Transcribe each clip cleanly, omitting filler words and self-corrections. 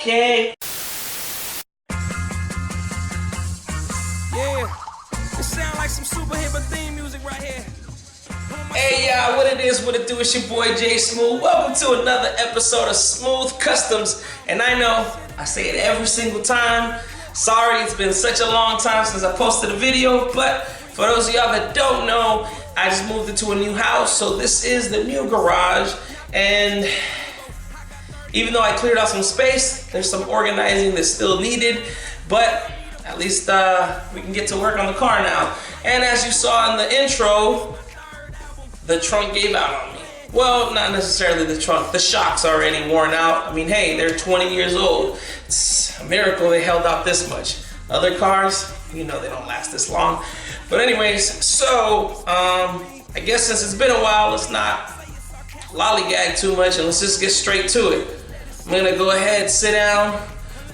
Okay. Yeah, it sound like some super hip theme music right here. Hey y'all, what it is, what it do, it's your boy Jay Smooth. Welcome to another episode of Smooth Customs. And I know, I say it every single time. Sorry, it's been such a long time since I posted a video, but for those of y'all that don't know, I just moved into a new house, so this is the new garage. And even though I cleared out some space, there's some organizing that's still needed, but at least we can get to work on the car now. And as you saw in the intro, the trunk gave out on me. Well, not necessarily the trunk. The shock's already worn out. I mean, hey, they're 20 years old. It's a miracle they held out this much. Other cars, you know, they don't last this long. But anyways, so I guess since it's been a while, let's not lollygag too much and let's just get straight to it. I'm gonna go ahead, sit down,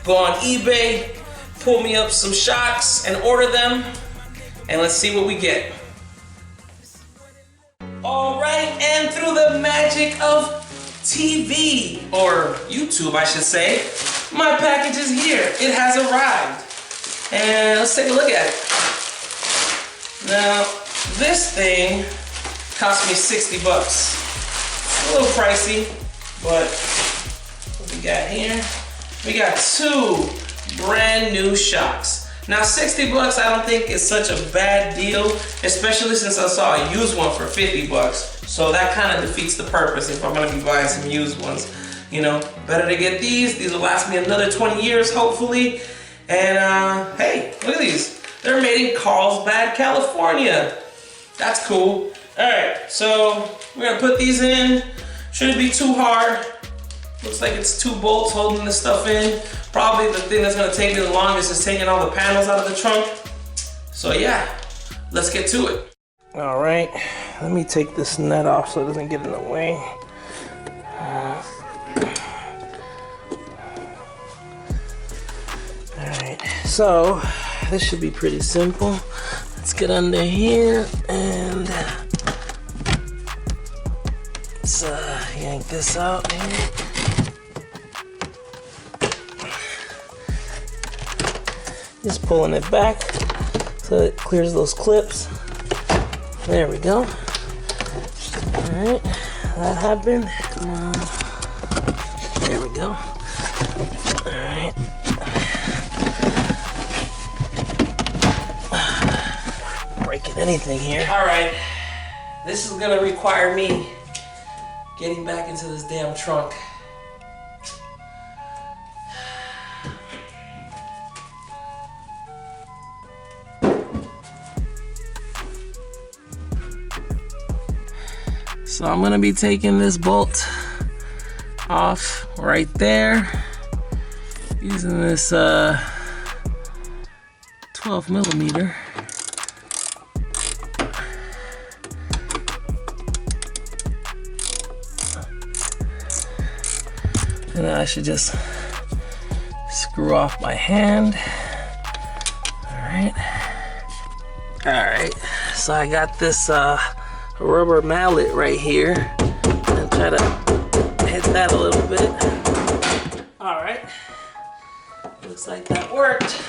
go on eBay, pull me up some shocks and order them, and let's see what we get. All right, and through the magic of TV, or YouTube I should say, my package is here. It has arrived. And let's take a look at it. Now, this thing cost me 60 bucks. A little pricey, but what we got here? We got two brand new shocks. Now 60 bucks I don't think is such a bad deal, especially since I saw a used one for 50 bucks. So that kind of defeats the purpose if I'm gonna be buying some used ones. You know, better to get these. These will last me another 20 years hopefully. And hey, look at these. They're made in Carlsbad, California. That's cool. All right, so we're gonna put these in. Shouldn't be too hard. Looks like it's two bolts holding this stuff in. Probably the thing that's gonna take me the longest is taking all the panels out of the trunk. So yeah, let's get to it. All right, let me take this nut off so it doesn't get in the way. All right, so this should be pretty simple. Let's get under here and let's yank this out here. Just pulling it back so it clears those clips. There we go. Alright, that happened. There we go. Alright. Breaking anything here. Alright, this is gonna require me getting back into this damn trunk. So I'm gonna be taking this bolt off right there using this 12 millimeter. And then I should just screw off my hand. All right, so I got this rubber mallet right here and try to hit that a little bit. All right, looks like that worked.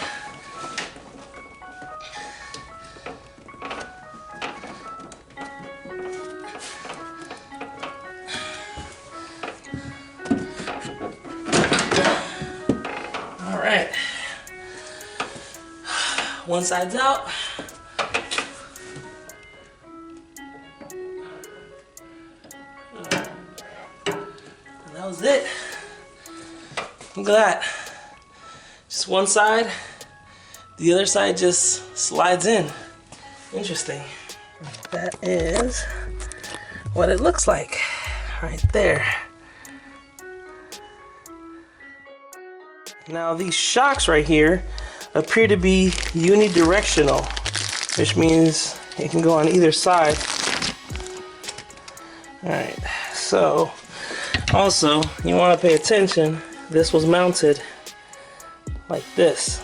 All right, one side's out. That was it. Look at that. Just one side. The other side just slides in. Interesting. That is what it looks like right there. Now these shocks right here appear to be unidirectional, which means it can go on either side. All right, so also, you want to pay attention, this was mounted like this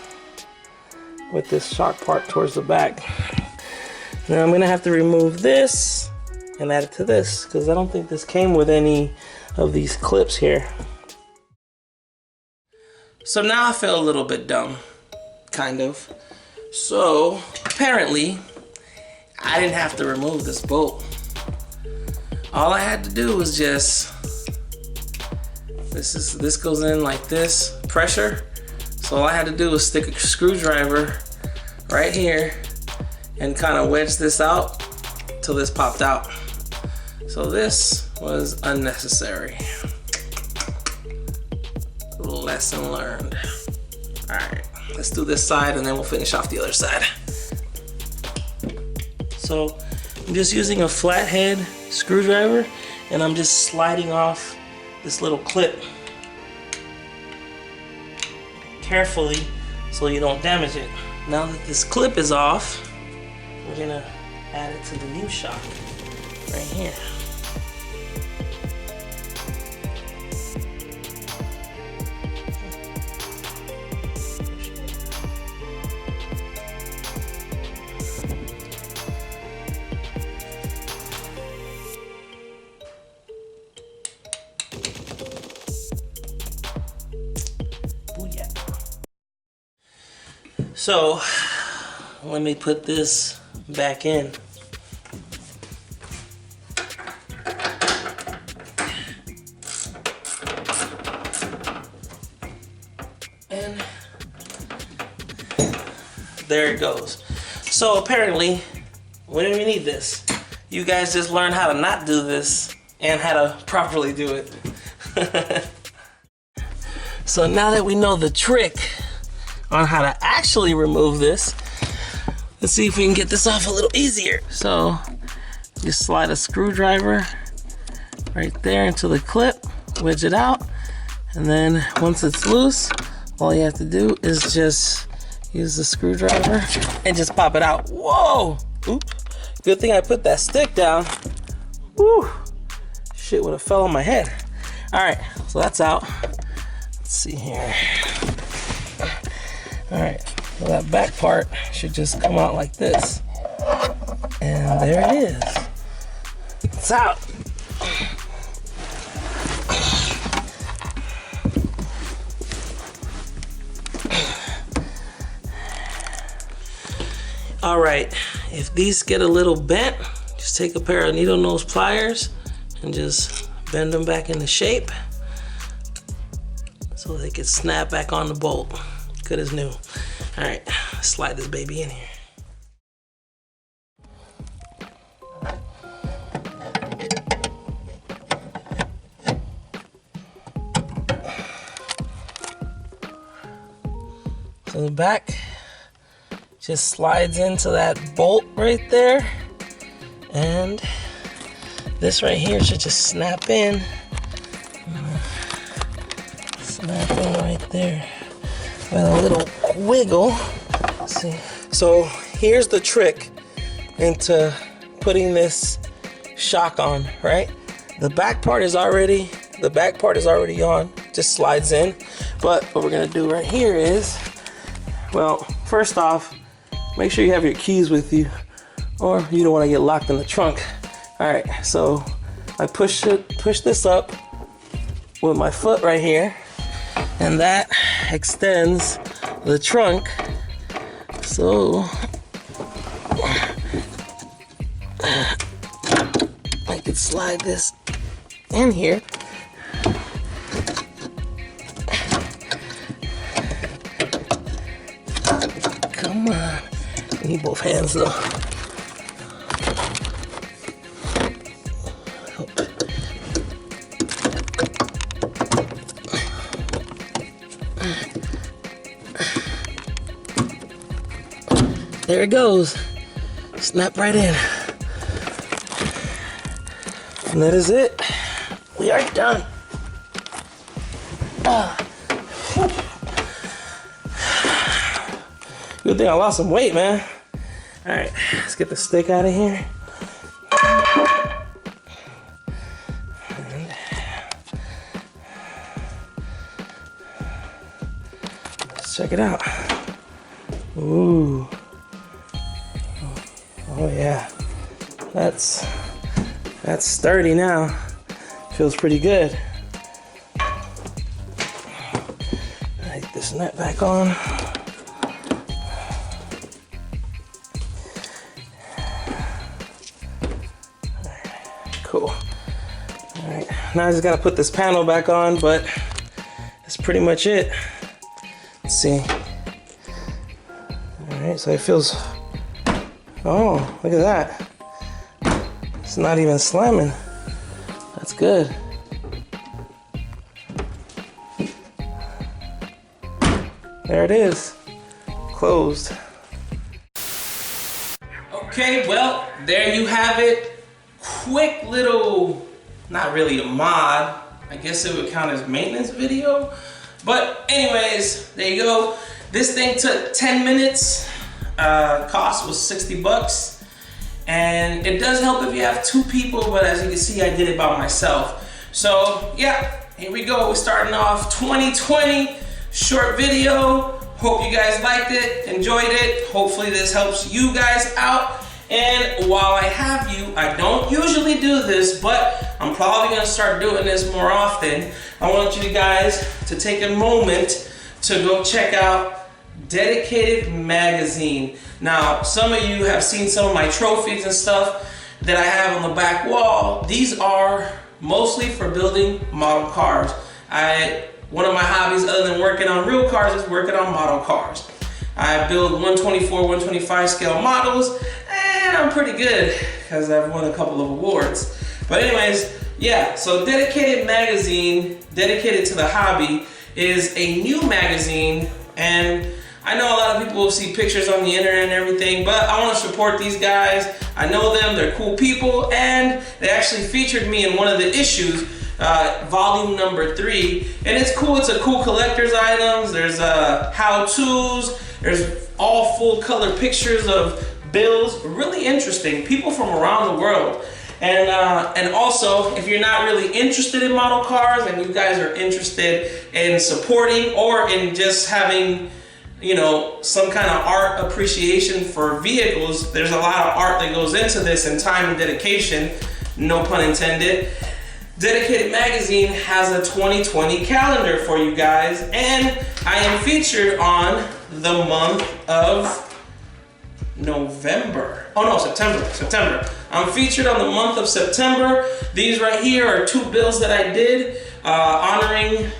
with this shock part towards the back. Now I'm going to have to remove this and add it to this because I don't think this came with any of these clips here. So now I feel a little bit dumb, kind of. So apparently I didn't have to remove this bolt. All I had to do was just, this goes in like this, pressure. So all I had to do was stick a screwdriver right here and kind of wedge this out till this popped out. So this was unnecessary. Lesson learned. All right, let's do this side and then we'll finish off the other side. So I'm just using a flathead screwdriver and I'm just sliding off this little clip carefully so you don't damage it. Now that this clip is off, we're gonna add it to the new shock right here. So let me put this back in. And there it goes. So apparently, whenever you need this, you guys just learn how to not do this and how to properly do it. So now that we know the trick on how to actually remove this, let's see if we can get this off a little easier. So just slide a screwdriver right there into the clip, wedge it out, and then once it's loose, all you have to do is just use the screwdriver and just pop it out. Whoa! Oop. Good thing I put that stick down. Woo! Shit would have fell on my head. All right, so that's out. Let's see here. All right, so that back part should just come out like this. And there it is. It's out. All right, if these get a little bent, just take a pair of needle nose pliers and just bend them back into shape so they can snap back on the bolt. Good as new. All right, slide this baby in here. So the back just slides into that bolt right there, and this right here should just snap in. Snap in right there. With a little wiggle. Let's see. So here's the trick into putting this shock on, right? The back part is already on, just slides in. But what we're gonna do right here is, well, first off, make sure you have your keys with you, or you don't want to get locked in the trunk. All right, so I push this up with my foot right here, and that extends the trunk. So I could slide this in here. Come on. I need both hands though. There it goes. Snap right in. And that is it. We are done. Good thing I lost some weight, man. All right, let's get the stick out of here. Let's check it out. Ooh. Oh yeah, that's sturdy now. Feels pretty good. Take this that back on. Cool. Alright, now I just gotta put this panel back on, but that's pretty much it. Let's see. Alright, so it feels, oh, look at that. It's not even slamming. That's good. There it is, closed. Okay, well, there you have it. Quick little, not really a mod, I guess it would count as maintenance video. But anyways, there you go. This thing took 10 minutes, cost was 60 bucks. And it does help if you have two people, but as you can see, I did it by myself. So yeah, here we go. We're starting off 2020, short video. Hope you guys liked it, enjoyed it. Hopefully this helps you guys out. And while I have you, I don't usually do this, but I'm probably gonna start doing this more often. I want you guys to take a moment to go check out Dedicated Magazine. Now, some of you have seen some of my trophies and stuff that I have on the back wall. These are mostly for building model cars. One of my hobbies other than working on real cars is working on model cars. I build 124, 125 scale models, and I'm pretty good because I've won a couple of awards. But anyways, yeah, so Dedicated Magazine, dedicated to the hobby, is a new magazine, and I know a lot of people will see pictures on the internet and everything, but I want to support these guys. I know them, they're cool people, and they actually featured me in one of the issues, volume number 3, and it's cool. It's a cool collector's items. There's how-tos, there's all full color pictures of builds, really interesting, people from around the world. And also, if you're not really interested in model cars and you guys are interested in supporting or in just having, you know, some kind of art appreciation for vehicles, there's a lot of art that goes into this and time and dedication, no pun intended. Dedicated Magazine has a 2020 calendar for you guys, and I am featured on the month of September. I'm featured on the month of September. These right here are 2 bills that I did honoring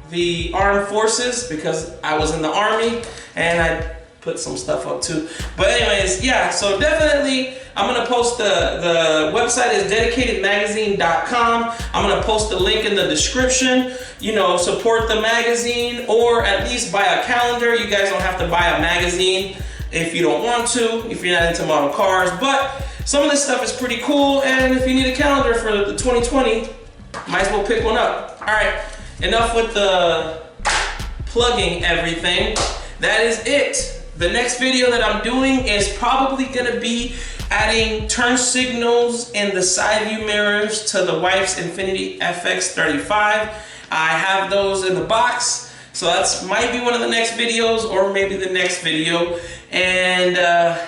the armed forces because I was in the Army, and I put some stuff up too. But anyways, yeah, so definitely I'm gonna post the website is dedicatedmagazine.com. I'm gonna post the link in the description. You know, support the magazine or at least buy a calendar. You guys don't have to buy a magazine if you don't want to, if you're not into model cars, but some of this stuff is pretty cool, and if you need a calendar for the 2020, might as well pick one up. All right, enough with the plugging everything. That is it. The next video that I'm doing is probably gonna be adding turn signals in the side view mirrors to the wife's Infiniti FX35. I have those in the box, so that's might be one of the next videos or maybe the next video. And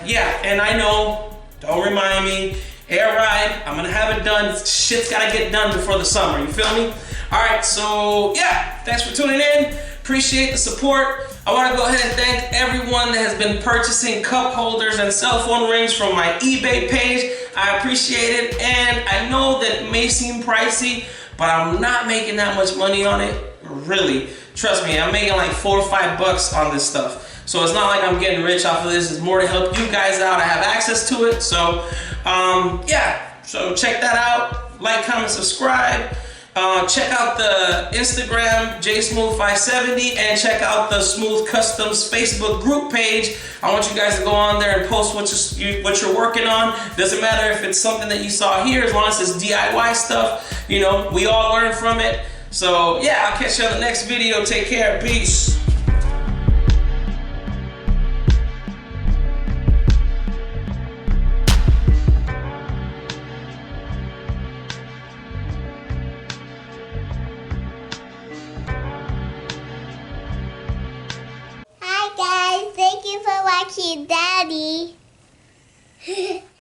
yeah, and I know, don't remind me, air ride, I'm gonna have it done. Shit's gotta get done before the summer, you feel me? All right, so yeah, thanks for tuning in. Appreciate the support. I wanna go ahead and thank everyone that has been purchasing cup holders and cell phone rings from my eBay page. I appreciate it, and I know that it may seem pricey, but I'm not making that much money on it, really. Trust me, I'm making like $4 or $5 on this stuff. So it's not like I'm getting rich off of this. It's more to help you guys out. I have access to it. So yeah, so check that out. Like, comment, subscribe. Check out the Instagram, jsmooth570, and check out the Smooth Customs Facebook group page. I want you guys to go on there and post what you're working on. Doesn't matter if it's something that you saw here, as long as it's DIY stuff. You know, we all learn from it. So yeah, I'll catch you on the next video. Take care. Peace. Hi guys, thank you for watching that.